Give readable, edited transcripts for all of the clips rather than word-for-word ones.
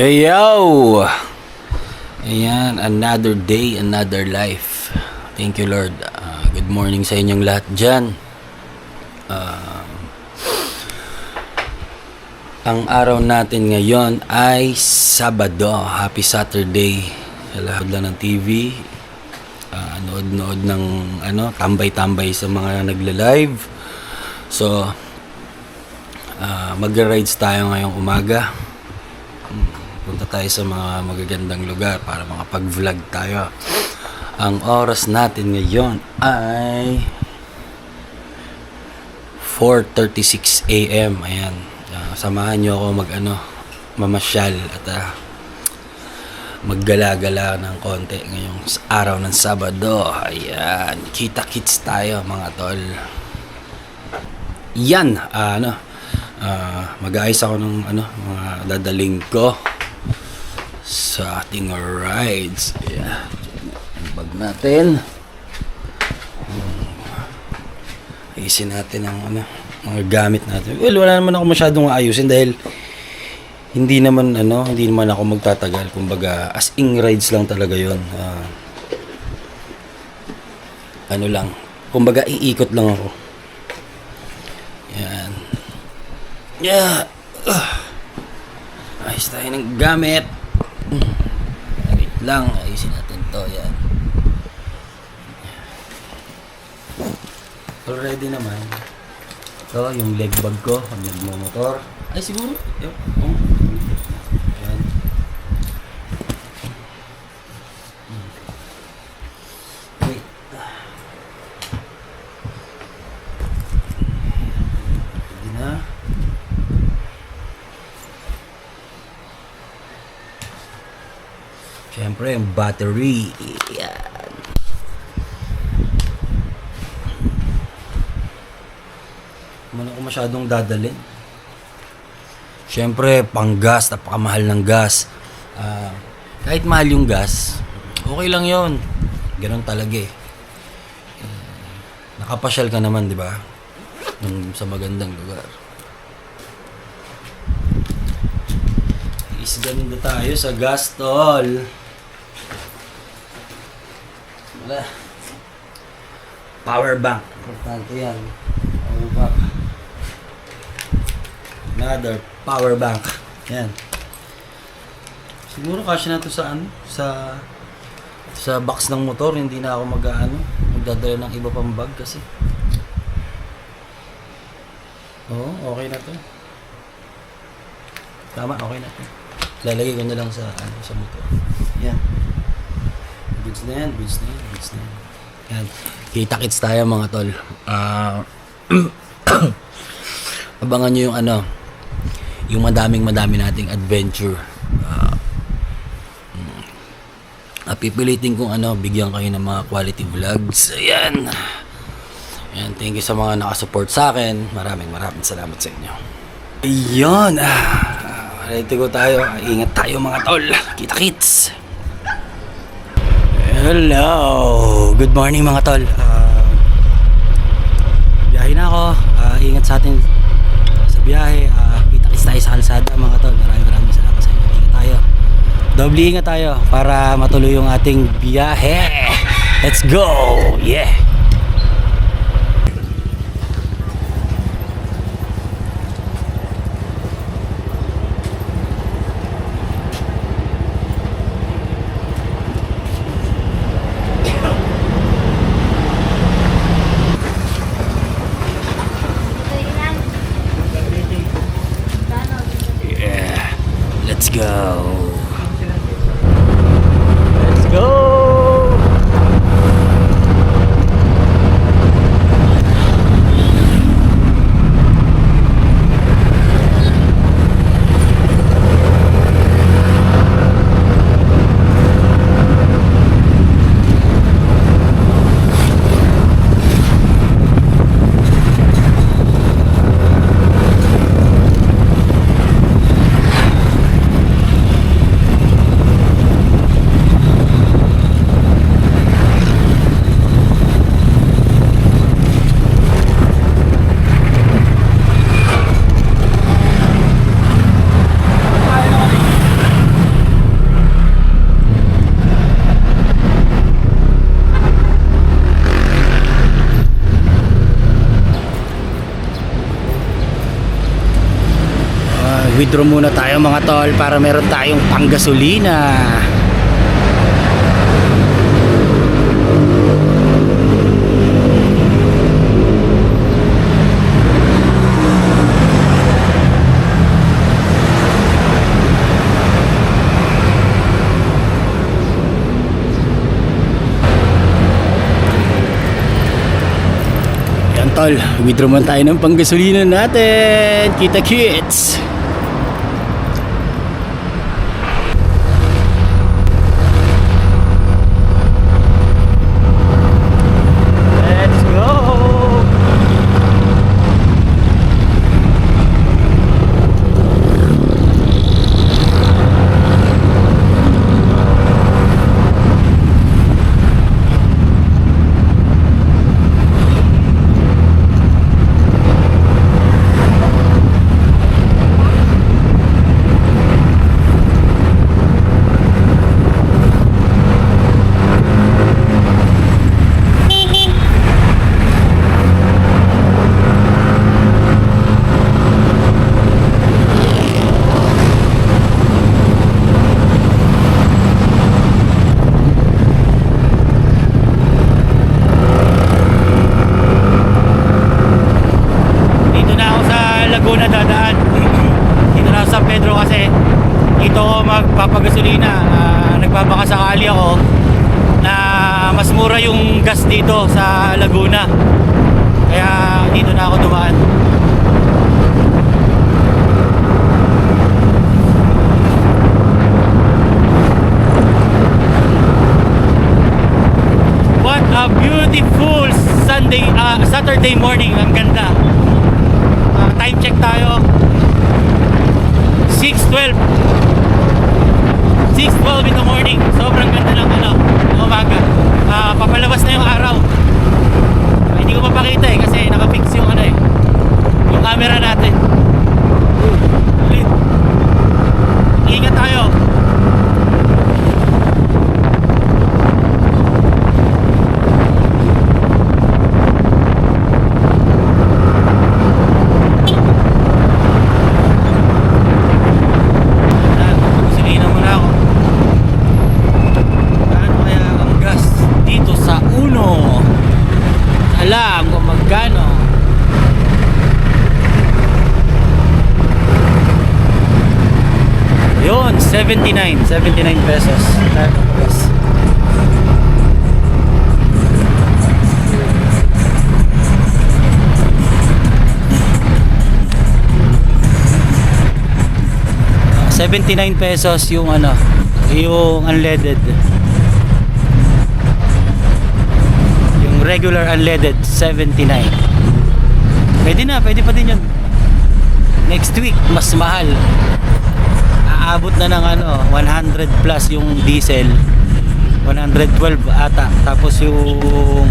Hey yo! Ayan, another day, another life. Thank you Lord. Good morning sa inyong lahat dyan. Ang araw natin ngayon ay Sabado. Happy Saturday. Sa lahat lang ng TV. Nood-nood ng tambay-tambay sa mga nagla-live. So, magra-rides tayo ngayong umaga. Punta tayo sa mga magagandang lugar para makapag-vlog tayo. Ang oras natin ngayon ay 4:36 AM. Ayan. Samahan nyo ako mamasyal at maggala-gala ng konti ngayong araw ng Sabado. Ayan. Kita-kits tayo mga tol. Yan. Mag-aayos ako ng mga dadaling ko sa ating rides. Yeah. Ang bag natin. Ayusin natin ang mga gamit natin. Well, wala naman ako masyadong ayusin dahil hindi naman ako magtatagal. Kumbaga, as in rides lang talaga 'yon. Kumbaga iikot lang ako. Yan. Yeah. Ayos tayo ng gamit. Wait lang, ayusin natin to. Yan. Already naman. Ito, yung leg bag ko, ang nagmo-motor. Ay, siguro. Yan. Wait. Hindi na. Siyempre, yung battery. Yan. Muna ko masyadong dadalhin. Siyempre, pang-gas, napakamahal ng gas. Kahit mahal yung gas, okay lang yon. Ganun talaga eh. Nakapasyal ka naman, di ba? Sa magandang lugar. Isganda tayo sa gas, tol. Wala. Power bank. Importante yan. Power bank. Another power bank. Yan. Siguro kasya na to sa box ng motor. Hindi na ako magdadala ng iba pang bag kasi. Oo, okay na to. Tama, okay na to. Lalagay ko na lang sa motor. Yan. Goods na yan. Yan. Kita-kits tayo mga tol. Abangan nyo yung madami nating adventure. Pipilitin kong bigyan kayo ng mga quality vlogs. Ayan. Ayan, thank you sa mga nakasupport sa akin. Maraming salamat sa inyo. Ayan. Ready to go tayo. Ingat tayo mga tol. Kita-kits. Hello. Good morning mga tol. Biyahe na ako. Ingat sa atin sa biyahe. Kita-kits tayo sa kalsada mga tol. Maraming salamat sa inyo. Ingat tayo. Doble ingat tayo para matuloy yung ating biyahe. Let's go. Yeah. Let's go. Let's go. Withdraw muna tayo mga tol para meron tayong panggasolina. Tol, withdraw man tayo ng panggasolina natin. Kita kits. Let's go. Magpapagasolina, nagbabakasakali ako na mas mura yung gas dito sa Laguna, kaya dito na ako dumaan. What a beautiful Saturday morning. Ang ganda. Time check tayo, 6:12 in the morning. Sobrang ganda ng umaga. Papalabas na yung araw. Hindi ko mapakita kasi nakafix yung yung camera natin. Ulit. Ingat tayo. Alam kung magkano. Yun, 79 pesos. $79 yung yung unleaded. Regular unleaded 79. Pwede pa din yun. Next week mas mahal, aabot na ng 100 plus yung diesel, 112 ata. Tapos yung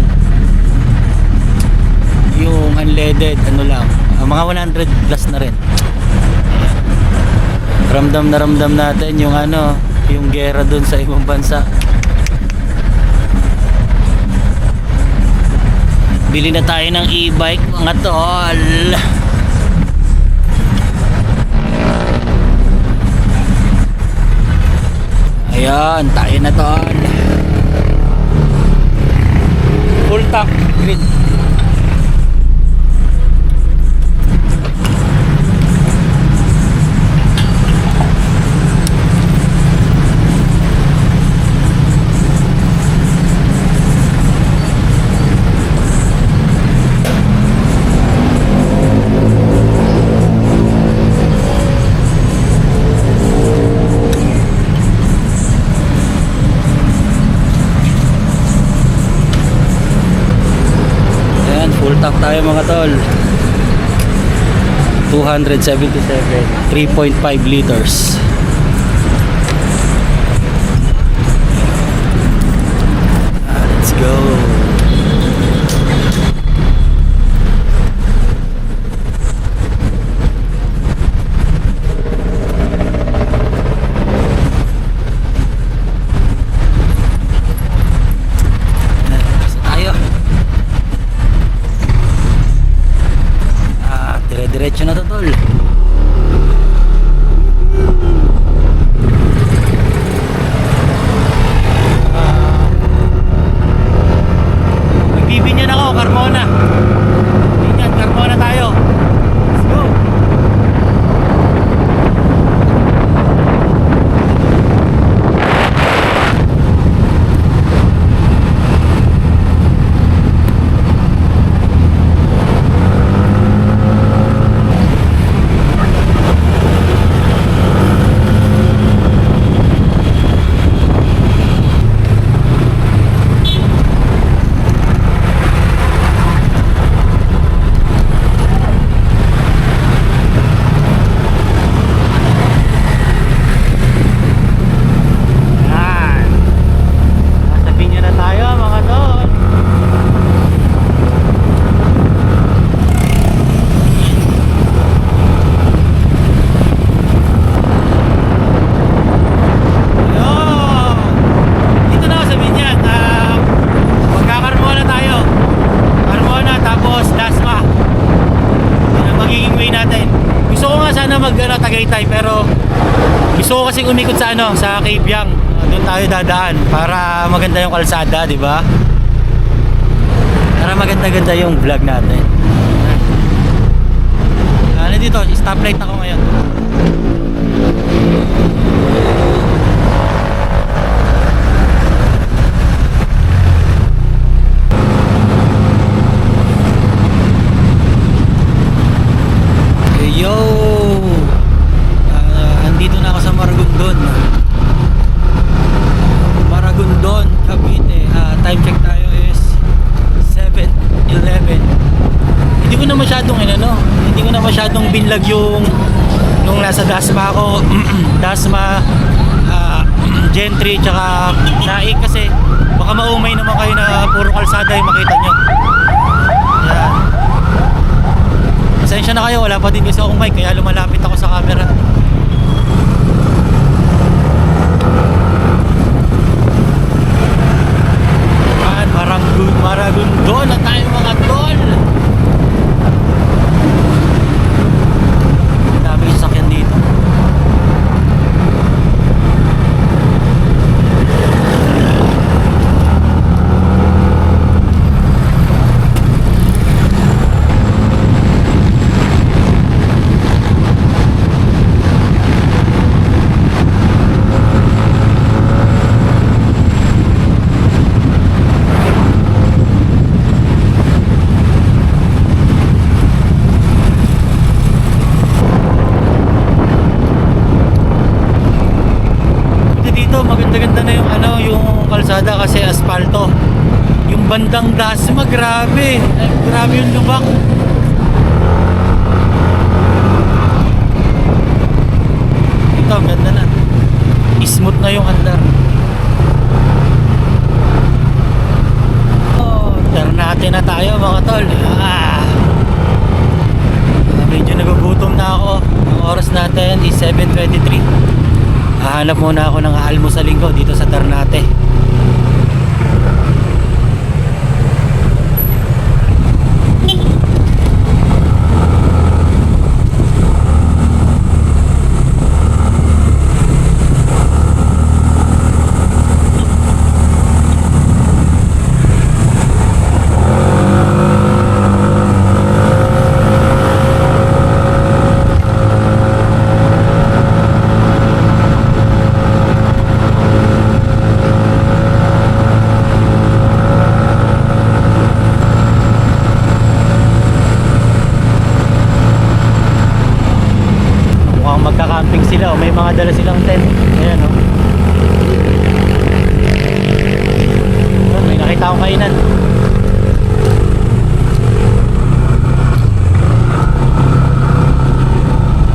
unleaded lang, mga 100 plus na rin. Ramdam natin yung yung gera dun sa ibang bansa. Bili na tayo ng e-bike mga tol. Ayan, tayo na tol. Full tank green. Tank tayo mga tol. 277, 3.5 liters. Let's go. Diretso na to tol. Tagaytay, pero gusto ko kasing umikot sa ano, sa Cabyang. Doon tayo dadaan para maganda yung kalsada, di ba? Para maganda-ganda yung vlog natin. Ano dito, stoplight ako ngayon. Yo! Andito na ako sa Maragondon. Maragondon, Cavite. Time check tayo is 7:11. Hindi ko na masyadong binlag yung nung nasa Dasma ako. Dasma, Gentry, tsaka Naik, kasi baka maumay naman kayo na puro kalsada yung makita nyo. Yan. Pasensya na kayo, wala pa din kasi akong mic, kaya lumalapit ako sa camera. Maragondon na tayo mga tol. Dami yung sakyan dito. Maganda-ganda na yung ano, yung kalsada kasi asfalto. Yung bandang Dasma, grabe. Grabe yung lubak. Ito, ang ganda na. Smooth na yung andar. Oh, Ternate na tayo mga tol. Medyo nagugutom na ako. Ang oras natin is 7:23. Hahanap muna ako ng almusalin ko dito sa Ternate. Magka-camping sila, may mga dala silang tent. Ayan, oh. May nakita akong kainan.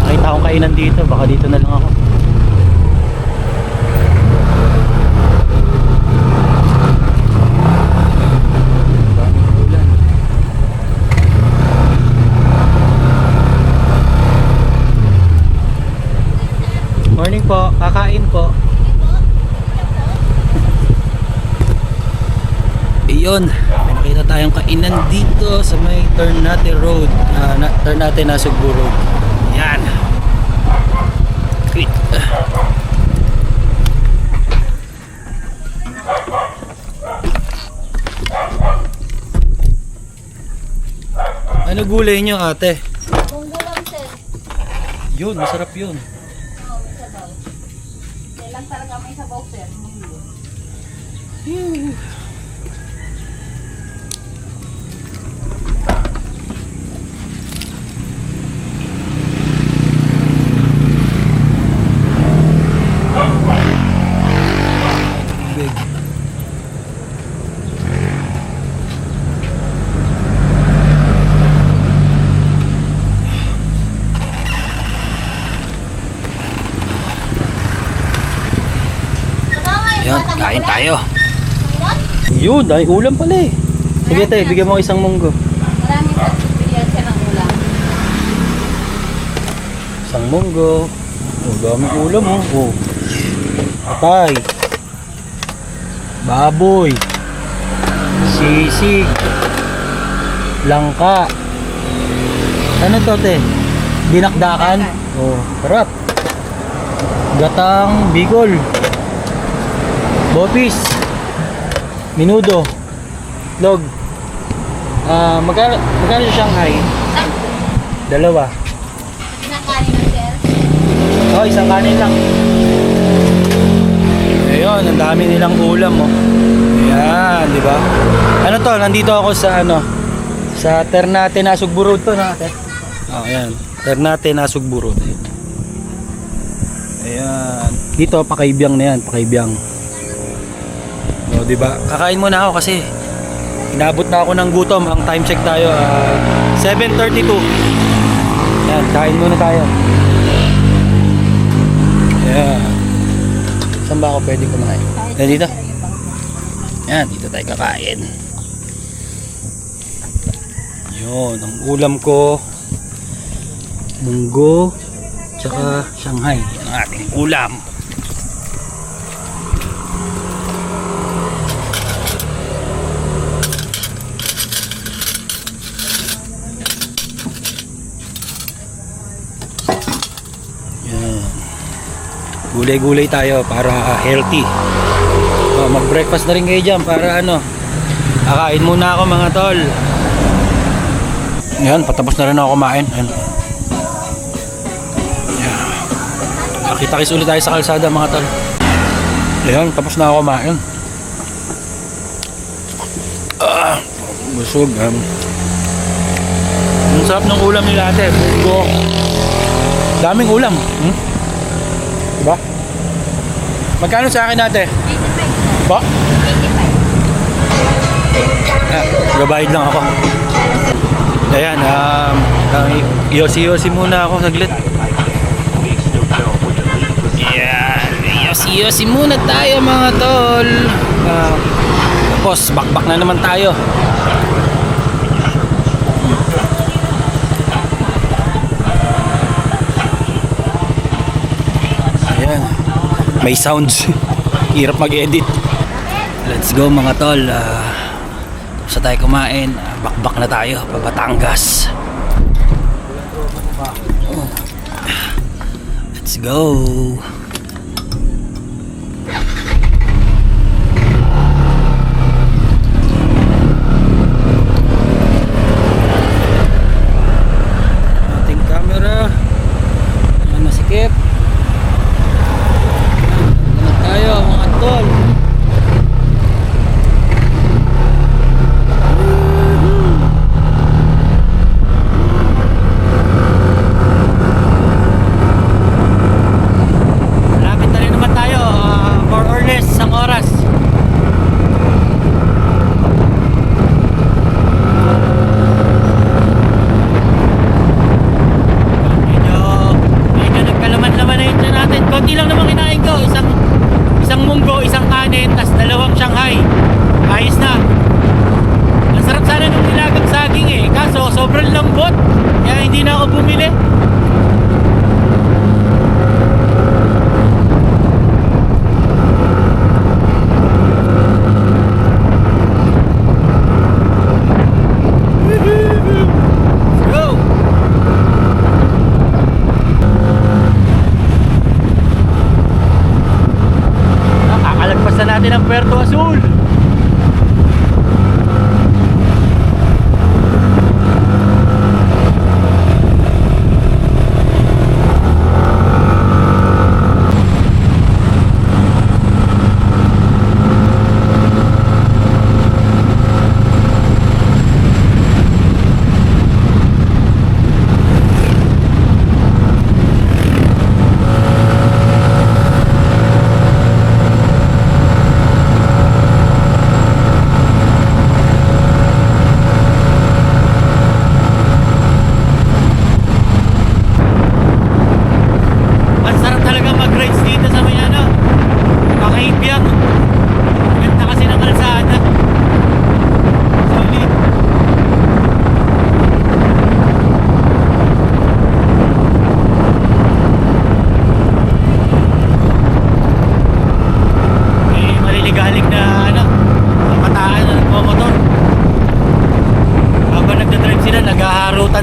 Nakita akong kainan dito, baka dito na lang ako. Morning po, kakain po. Iyon, may nakita tayong kainan dito sa may Ternate Road, Ternate Nasugbu Road. Yan. Wait. Ano gulay nyo, ate? Munggo lang, sir. Yun, masarap yun. Oo, may sabaw. Kailan talaga may sabaw, sir? Munggo. Big. Ayun, kain tayo. Yun, dahil ulam pala eh. Sige tayo, bigyan mo isang munggo. Marami sa bigyan siya ng ulam. Isang munggo. Oh, daming ulam oh. Oh. Patay. Baboy. Sisig. Langka. Ano to, te? Dinakdakan? Oh, sarap. gatang Bicol, bopis, minudo, log. Magkano sa Shanghai? Dalawa. Pinakain ng sir. Oh, isang kanin lang. Ayun, ang dami nilang ulam, oh. Ayan, di ba? Ano to? Nandito ako sa sa Ternate Nasugbu Road to, natin. Oh, ayan. Ternate Nasugbu Road. Ayan. Dito Pakaibiyang na yan, Pakaibiyang. Oh, di ba? Kakain muna ako kasi inabot na ako ng gutom. Ang time check tayo 7:32. Ayan, kain muna tayo. Ayan. Saan ba ako pwede kumain? Ayan, dito. Ayan, dito tayo kakain. Yun, ang ulam ko munggo tsaka Shanghai. Yan ang ating ulam. Yan. Gulay-gulay tayo para healthy. Mag-breakfast na rin kayo dyan para kakain muna ako mga tol. Yan, patapos na rin ako kumain. Yan. Kita-kits ulit tayo sa kalsada mga tol. Ayan, tapos na ako kumain. Busog. Ang sarap ng ulam nila ate. Munggo. Daming ulam. Diba? Magkano sa akin ate? 85. Ba? 85. Gabayad lang ako. Ayan, yosi-yosi muna ako saglit. Ayan, yosi-yosi muna tayo mga tol. Tapos, bakbak na naman tayo. Ayan, may sounds. Hirap mag-edit. Let's go mga tol. Sa tayo kumain, bakbak na tayo pa Batangas. Let's go. Ating camera masikip. Ano tayo mga tol? Sobrang lambot kaya hindi na ako bumili. Go! Nakakalagpas na natin ang Puerto Azul.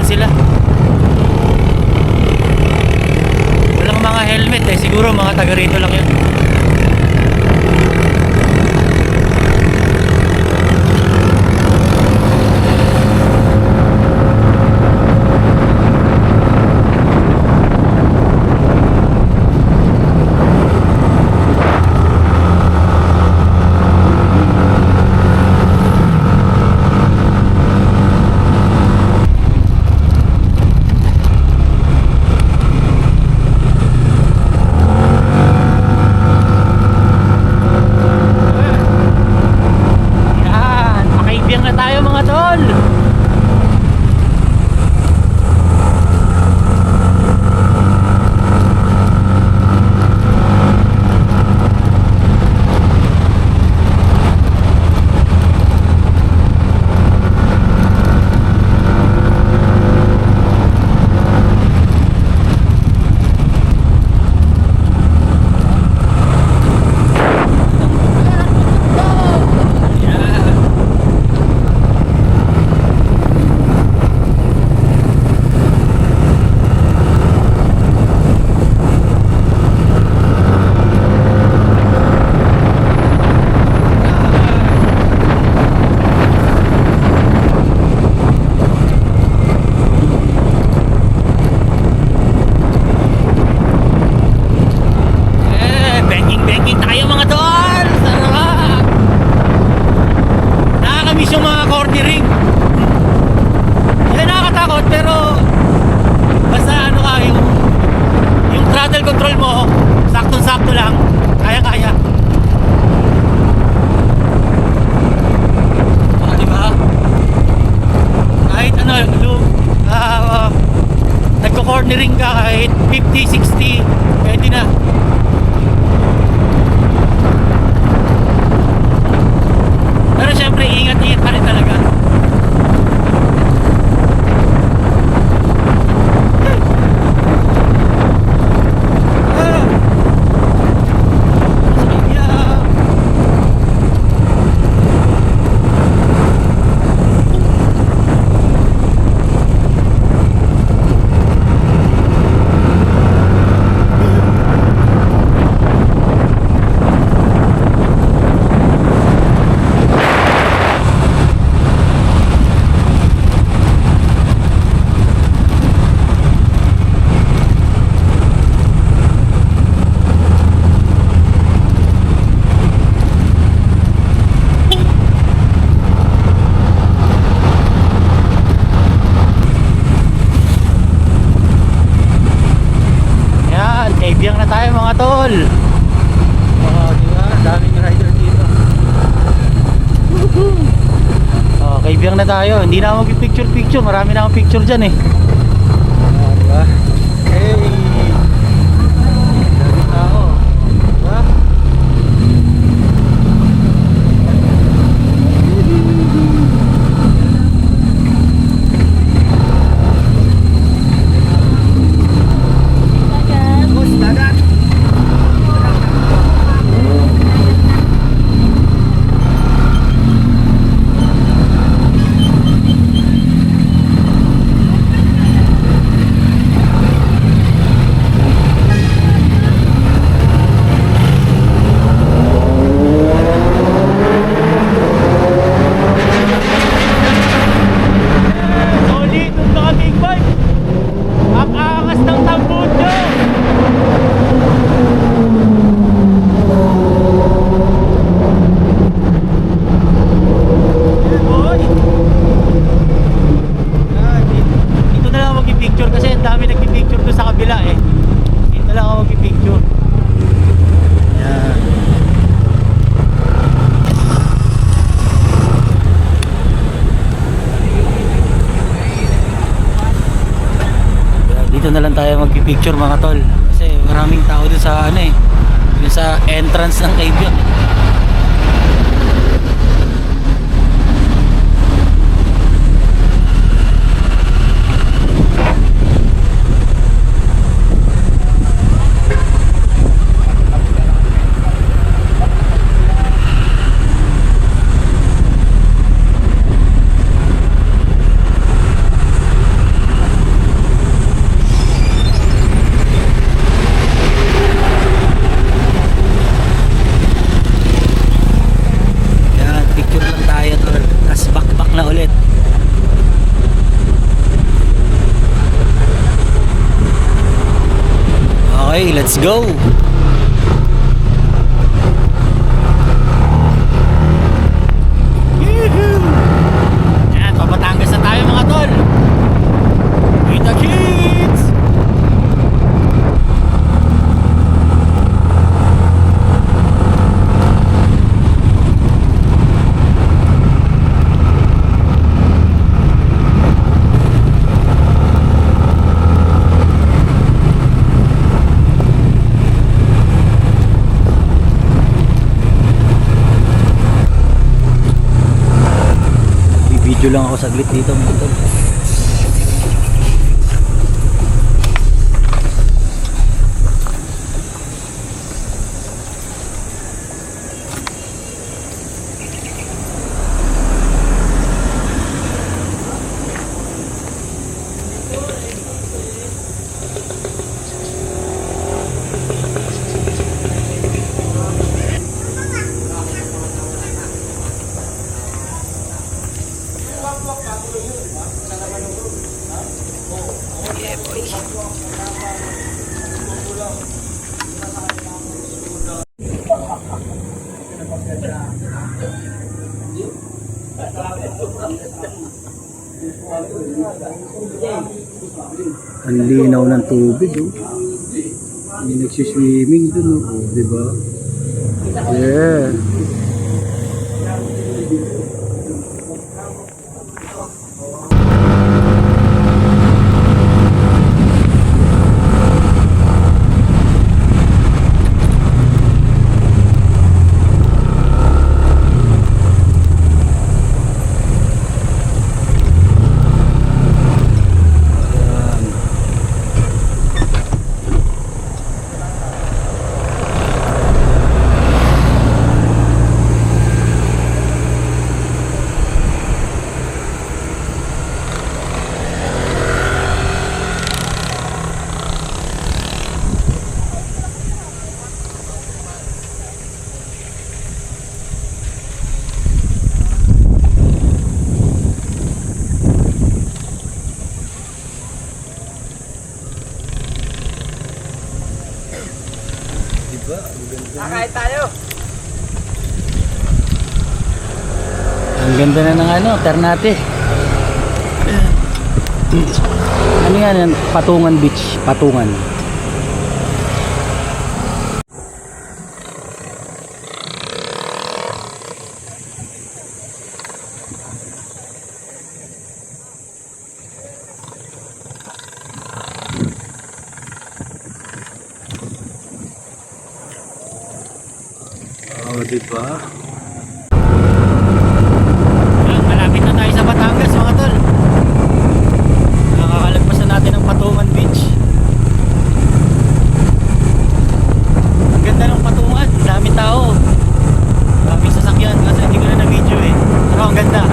Sila, walang mga naka-helmet eh. Siguro mga taga rito lang yun. Yan, makaibiyang na tayo mga tol. Banking tayo mga tol. Sarap. Nakakamiss yung mga cornering. Hindi nakakatakot pero basta ano ka yung throttle control mo saktong-sakto lang. Kaya-kaya. Diba? Kahit ano nagko-cornering ka kahit 50, 60 pwede na. Pero syempre ingat-ingat pa rin talaga. Kaibiyang na tayo mga tol. Diba? Daming rider dito. Kaibiyang na tayo. Hindi na ako mag-picture. Marami na akong picture dyan eh. Diba? Hey! Daming tao. Diba? dito na lang tayo magpipicture mga tol, kasi maraming tao dun sa ano eh, dun sa entrance ng Kaibigan. Okay, let's go! Yan, papatangas na tayo mga tol. Kita kids! Video lang ako saglit dito mga tol. Ang linaw ng tubig, oh. May nagsiswimming dun, oh. Di ba? Yeah. Kakain tayo. Ang ganda na ng ano, Ternate. Ano yan? Patungan Beach. Patungan. Oh, diba? Yan, malapit na tayo sa Batangas mga tol. Nakakalagpas na natin ang Patungan Beach. Ang ganda ng Patungan, daming tao, daming sasakyan kasi hindi ko na na-video eh. Pero ang ganda.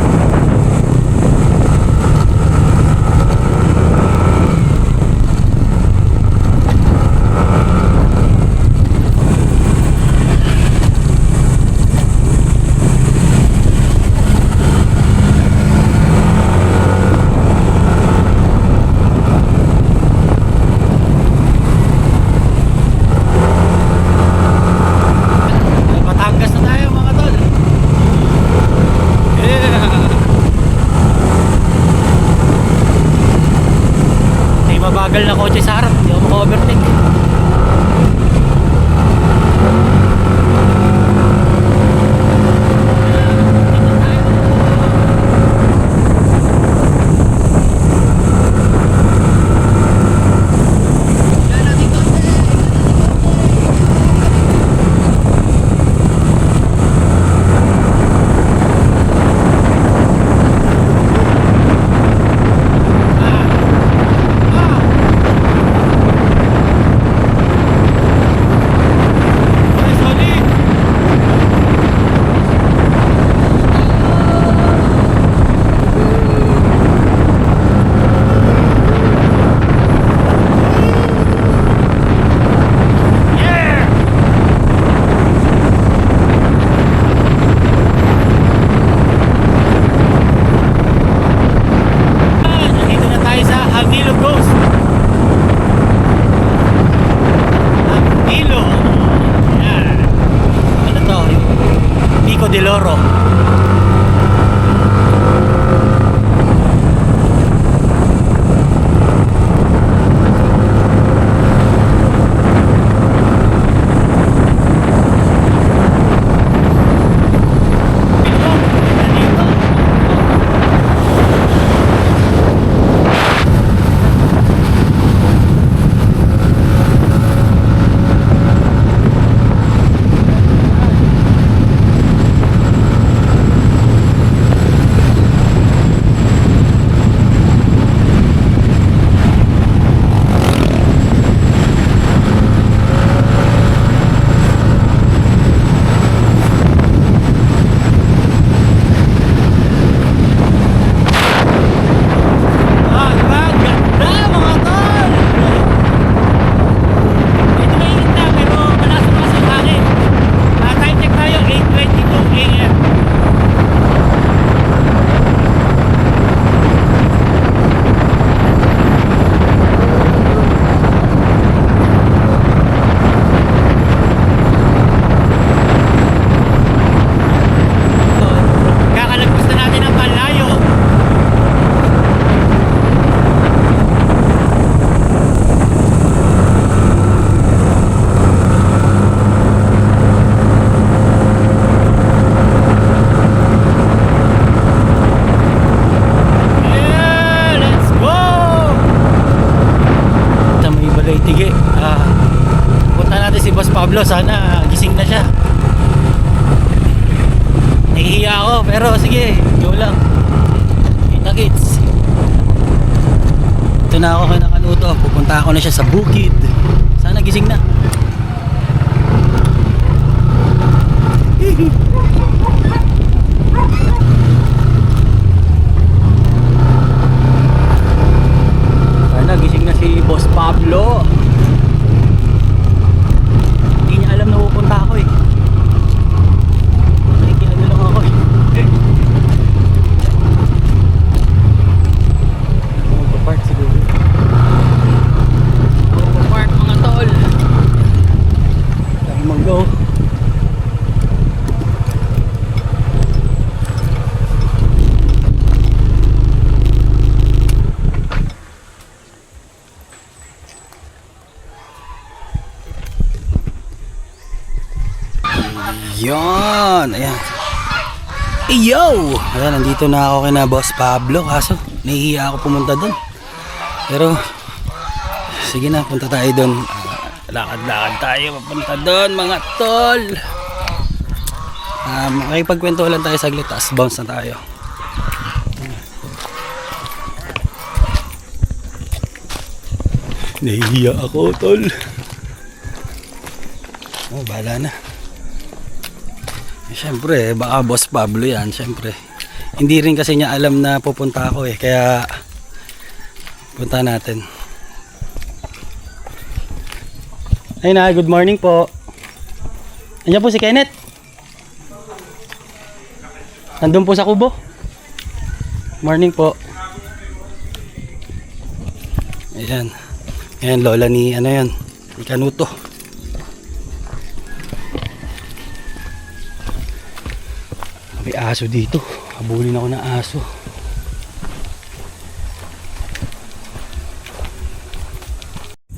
Batangas na tayo mga tol. Yeah. May mabagal na kotse sa harap, hindi ako maka-overtake. Pablo, sana gising na siya. Nahihiya ako, pero sige, go lang. Kita kits. Ito na ako kay Nakaluto. Pupunta ako na siya sa bukid. Sana gising na. Sana gising na si Boss Pablo. Hindi niya alam na pupunta ako eh. Nakikiano lang ako eh. Magpa-park siguro. Magpa-park mga tol. Time mag-go. Yan, ayan. Yo! Ayan, nandito na ako kina Boss Pablo. Kaso, nahihiya ako pumunta doon. Pero, sige na, punta tayo doon. Lakad-lakad tayo, papunta doon mga tol. Makipagkwento lang tayo saglit, tapos bounce na tayo. Nahihiya ako, tol. Oh, bahala na. Siyempre, baka Boss Pablo yan, siyempre. Hindi rin kasi niya alam na pupunta ako eh, kaya punta natin. Ay na, good morning po. Andiyan po si Kenneth. Nandun po sa kubo. Morning po. Ayan. Ayan, lola ni, ano yan, ni Kanuto. May aso dito. Habulin ako ng aso.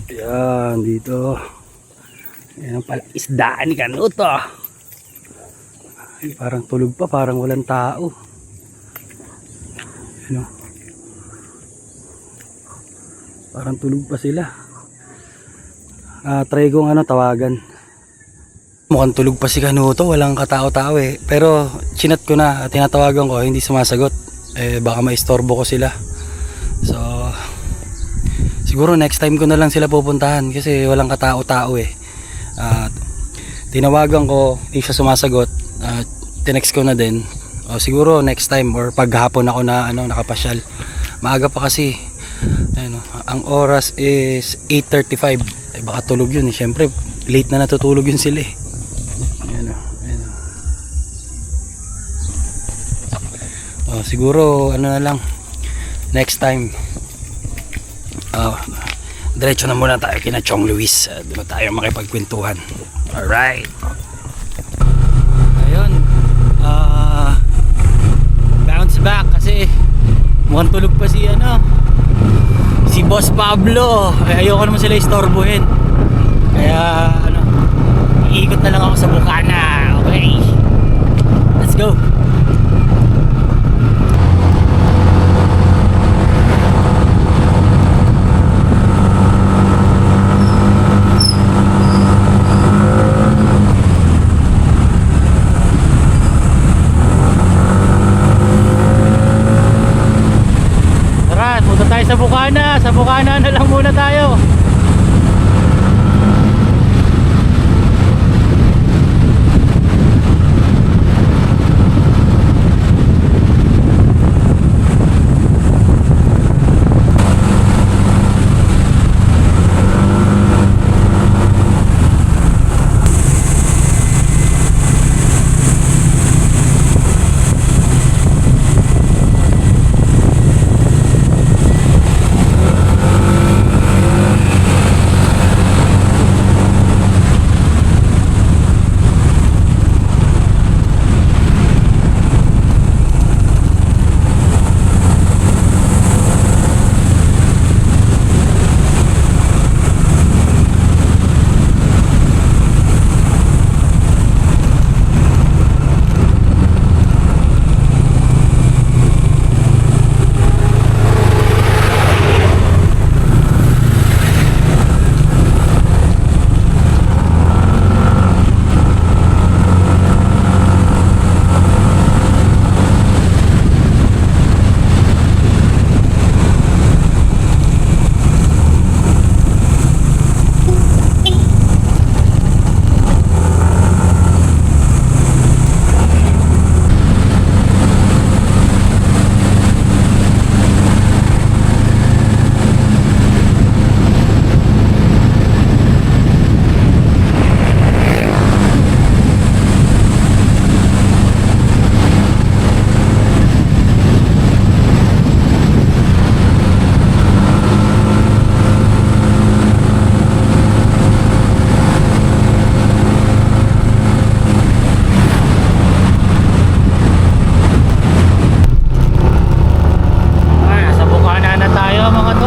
Ayan, dito. Ayan pala, isdaan ni Kanuto. Ay, parang tulog pa, parang walang tao. Ano? Parang tulog pa sila. Try kong tawagan. Mukhang tulog pa si Kanuto, walang katao-tao eh. Pero chinat ko na, tinatawagan ko, hindi sumasagot. Baka maistorbo ko sila. So, siguro next time ko na lang sila pupuntahan kasi walang katao-tao eh. Tinawagan ko, hindi siya sumasagot. Tinext ko na din. Siguro next time or paghapon ako na nakapasyal. Maaga pa kasi. Ang oras is 8:35. Baka tulog yun eh. Siyempre, late na natutulog yun sila eh. Siguro na lang next time diretso na muna tayo kina Chong Luis. Doon tayo makipagkwentuhan. Alright, ayun, bounce back kasi mukhang tulog pa si Boss Pablo. Ayoko naman sila istorbohin, kaya iikot na lang ako sa Bukana. Okay, let's go. Sa Bukana na lang muna tayo.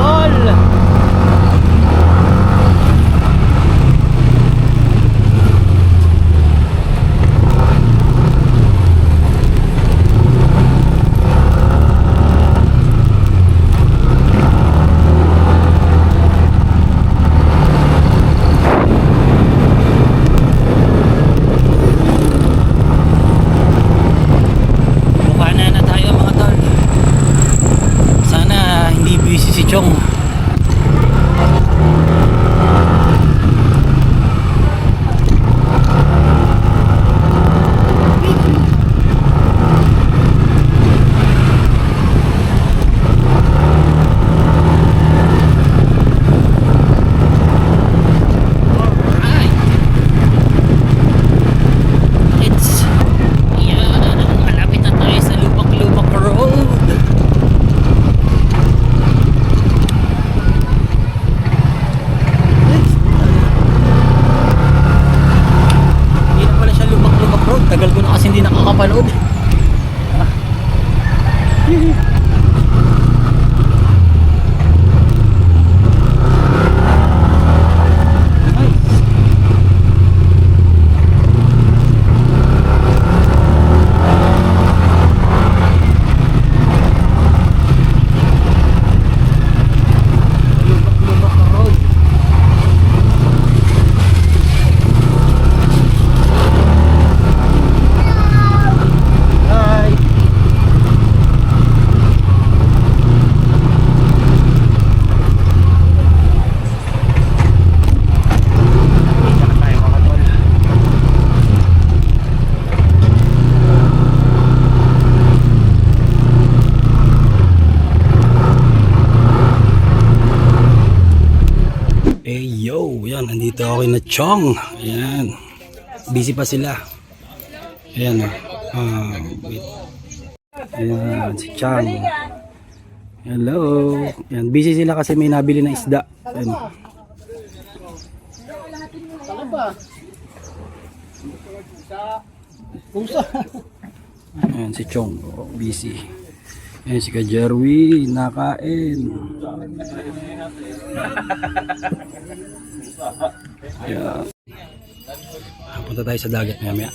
tol. Bukana na tayo mga tol. Sana hindi busy si Chong. Alright. Malapit na tayo sa Lumak-Lumak Road. Hindi na pala siya Lumak-Lumak Road. Tagal ko na kasi hindi nakakapanood. Lumak-Lumak Road. Hi. Dito na tayo mga tol. Eh yo, yan, nandito ako na Chong. Ayan. Busy pa sila. Ayan wait. Ayan, si Chang. Hello. Ayan, busy sila kasi may nabili na isda. Ayan. Ayan, si Chong. Oh, busy. Ayan, si Kajerwi, nakain. Ayan. Punta tayo sa dagat mamaya.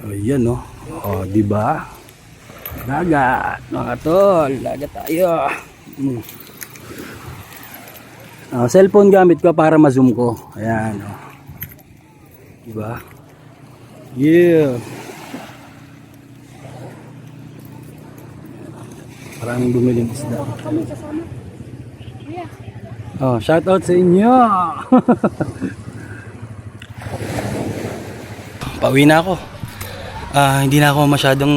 Ayan no. Oh, di ba? Dagat, mga tol. Dagat tayo. Cellphone gamit ko para ma-zoom ko. Ayan oh. Di ba? Yeah. Maraming bumiling isda. Oh, shout out sa inyo. Pauwi na ako. Hindi na ako masyadong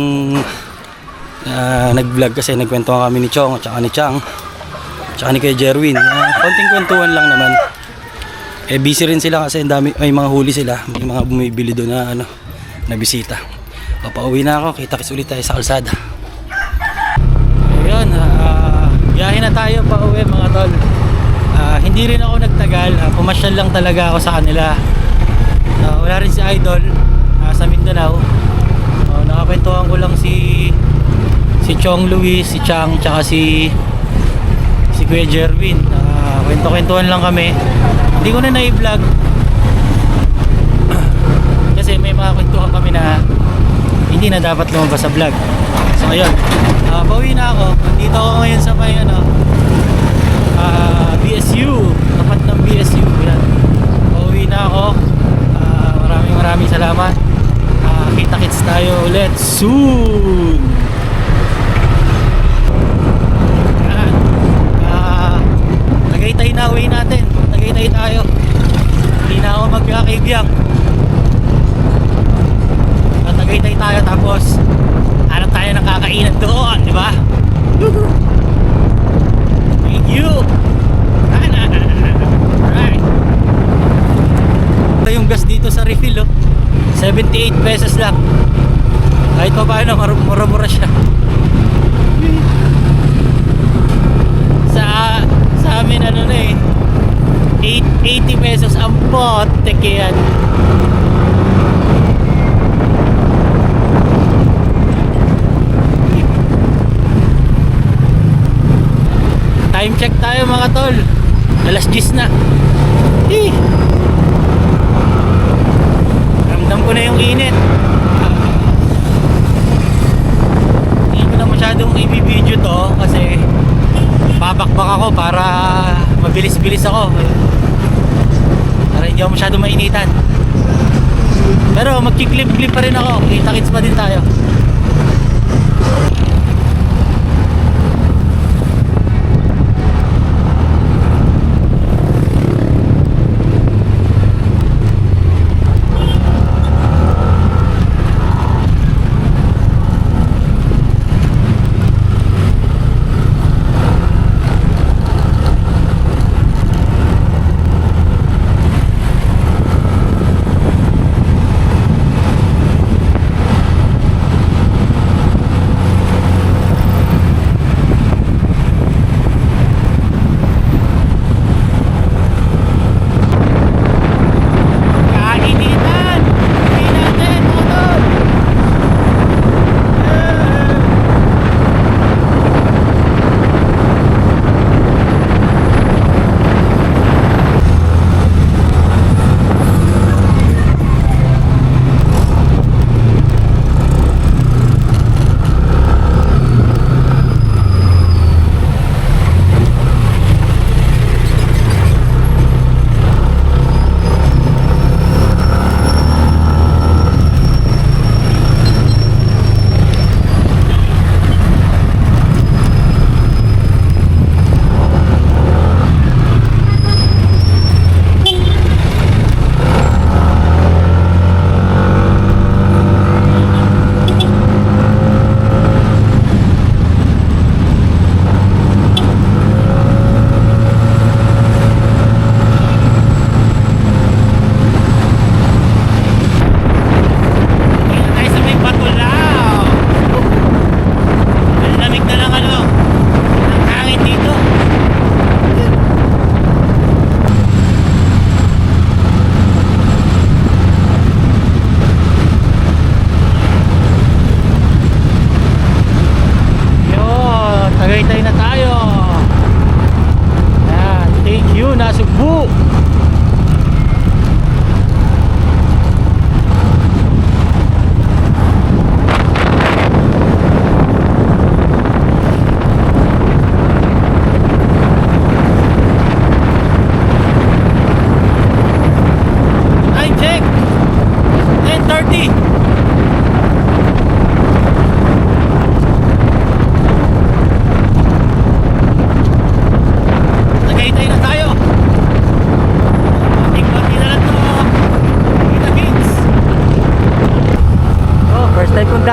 nag-vlog kasi nagkwentuhan kami ni Chong at saka ni Chang at saka ni Kuya Jerwin. Konting kwentuhan lang naman. Busy rin sila kasi dami, may mga huli sila, may mga bumibili doon na na bisita. Pauwi na ako, kita-kits ulit tayo sa kalsada. Ayun, biyahe na tayo pa uwi mga tol. Hindi rin ako nagtagal, pumasyal lang talaga ako sa kanila. Wala rin si Idol sa Mindanao. Nakakwentuhan ko lang si Chong Luis, si Chang, tsaka si Kuya Jerwin. Kwento-kwentuhan lang kami. Hindi ko na na-vlog kasi may mga kwentuhan kami na hindi na dapat lumabas sa vlog. So ayun, pauwi na ako. Nandito ako ngayon sa may BSU, tapat ng BSU. Yan. Pauwi na ako. Maraming salamat. Kita-kits tayo ulit soon. Yan. Tagaytay na way natin. Tagaytay tayo. Hindi na ako magkakaibiyang. Tagaytay tayo tapos hanap tayo ng kakainan doon, di ba? Thank you. Alright. Ito yung gas dito sa refill, 78 pesos lang. Kahit pa paano, mura-mura siya. Sa amin 80 pesos ang bote yan. Time check tayo mga tol. Alas 10 na. Eh. Ramdam ko na yung init. Hindi ko na masyadong i-video to kasi babakbak ako para mabilis-bilis ako. Para hindi ako masyadong mainitan. Pero magkiklip-clip pa rin ako. Kita-kits pa din tayo.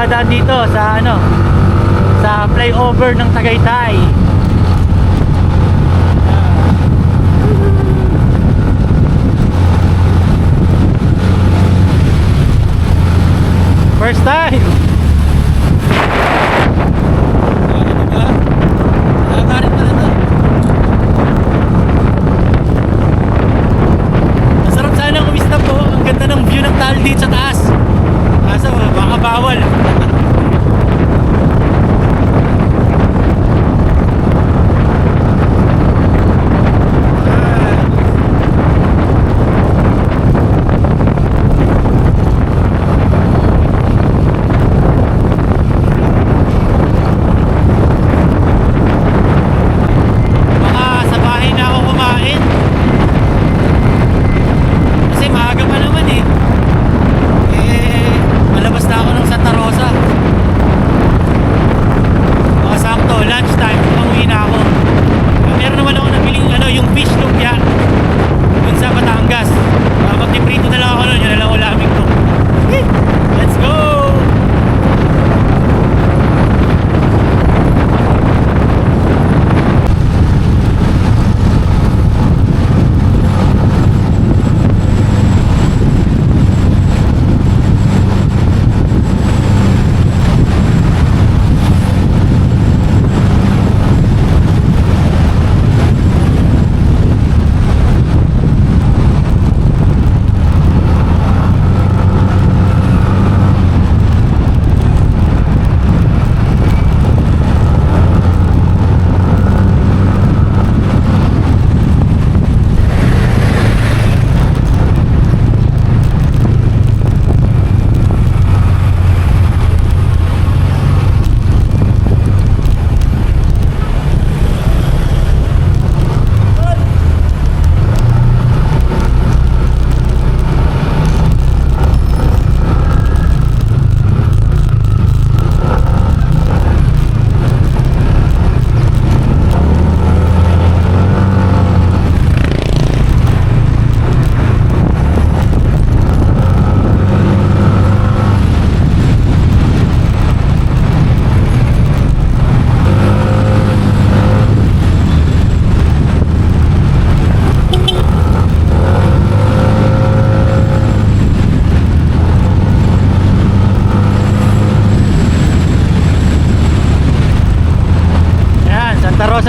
dadaan dito sa ano, sa flyover ng Tagaytay. First time. Masarap sana kumista po. Ang ganda ng view ng Taal dito sa taas. Kaso baka bawal.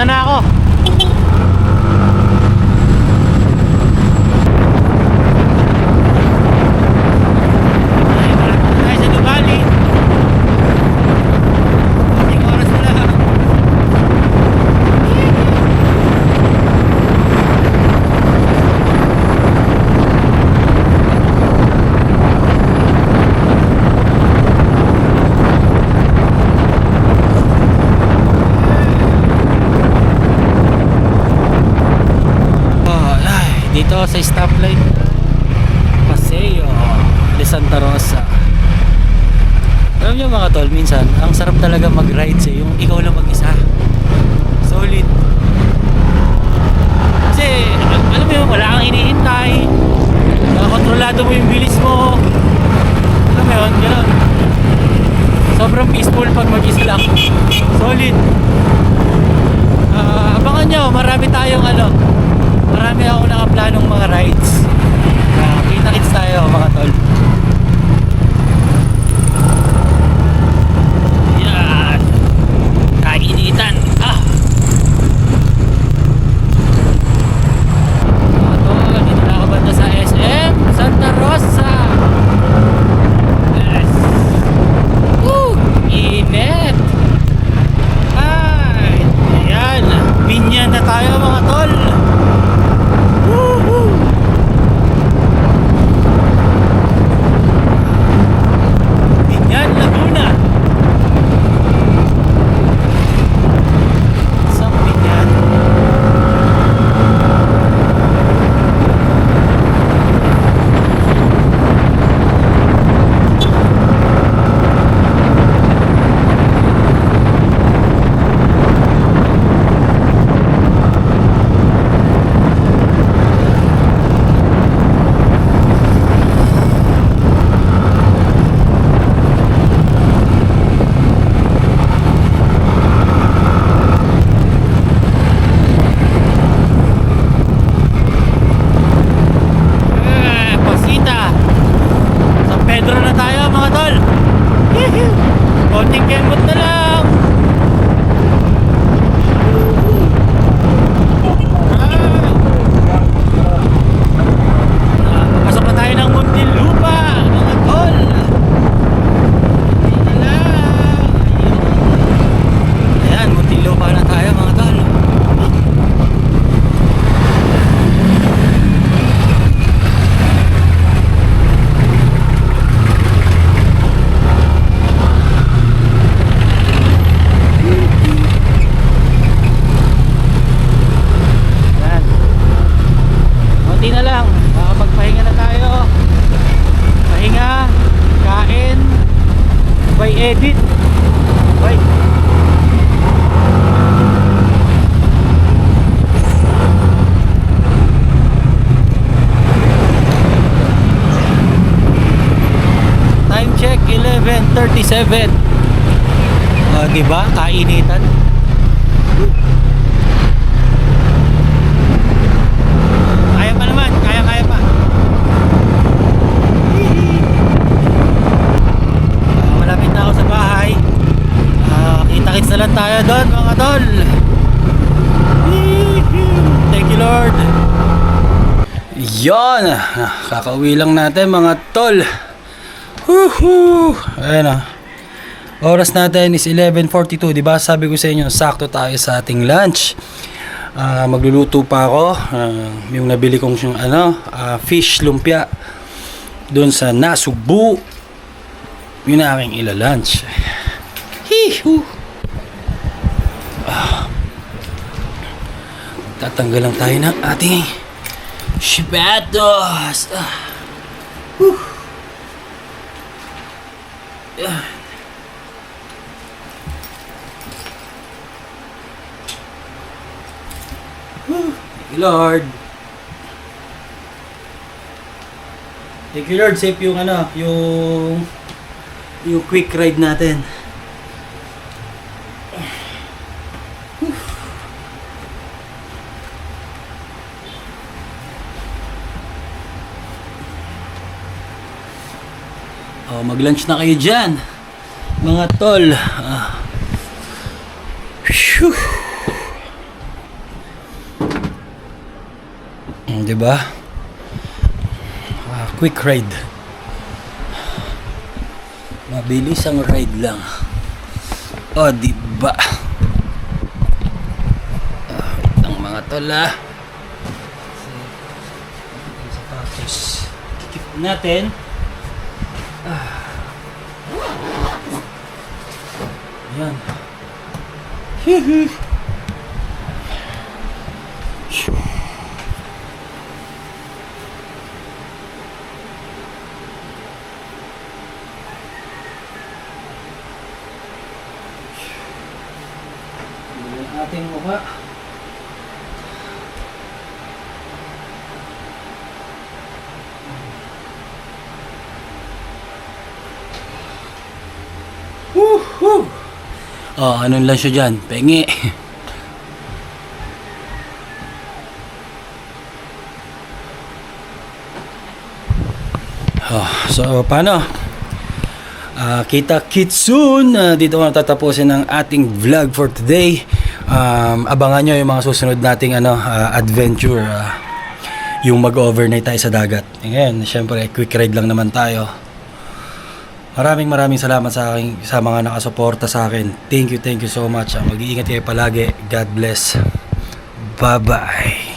na ako. Ay, sa Nuvali. Ating oras na lang. Dito sa stoplight Paseo de Santa Rosa. Alam nyo mga tol, minsan ang sarap talaga mag-ride sa yung ikaw lang mag-isa. Solid. Kasi alam mo yun, wala kang hinihintay, kontrolado mo yung bilis mo. Alam mo yun, gano'n. Sobrang peaceful pag mag-isa lang. Solid. Abangan nyo, marami tayong marami ako nakaplanong mga rides. Kita-kits tayo mga tol. Yan. Kainitan. Mga tol, dito na ako banda sa SM Santa Rosa. Yes. Woo! Init. Ay, ayan. Binyan na tayo mga tol. Yan, Laguna. Sampit yan. Konting kembot na lang. Pasok na tayo ng Muntinlupa, mga tol. Dito lang. Ayan, Muntinlupa na tayo mga tol. Konti na lang, makapagpahinga na tayo. Pahinga, kain, by edit. Bye. Time check 11:37. Diba? Kainitan. Kaya pa naman, kaya pa. Malapit na ako sa bahay. Kita-kits na lang tayo doon mga tol. Thank you Lord. Yon, kakauwi lang natin mga tol. Woohoo! Ayan. Oras natin is 11:42, di ba? Sabi ko sa inyo, sakto tayo sa ating lunch. Magluluto pa ako. Yung nabili kong fish lumpia doon sa Nasugbu. Yun na aking ila-lunch. Tatanggal lang tayo ng ating shibatos. Thank you Lord. Thank you Lord, safe yung yung quick ride natin. Mag-lunch na kayo dyan mga tol. Di ba? Quick ride. Mabilis ang ride lang. O, di ba? Ang mga tola. Sapatos. Kikip natin. Ayan. Hihi. Ating mukha. Woohoo! Oh, anong lang siya dyan? Pengi. Oh, so, paano? Kita-kits soon. Dito ko natatapusin ang ating vlog for today. Abangan nyo yung mga susunod nating adventure. Yung mag-overnight tayo sa dagat. Ngayon, syempre, quick ride lang naman tayo. Maraming salamat sa mga nakasuporta sa akin. Thank you so much. Mag-iingat kayo palagi. God bless. Bye-bye.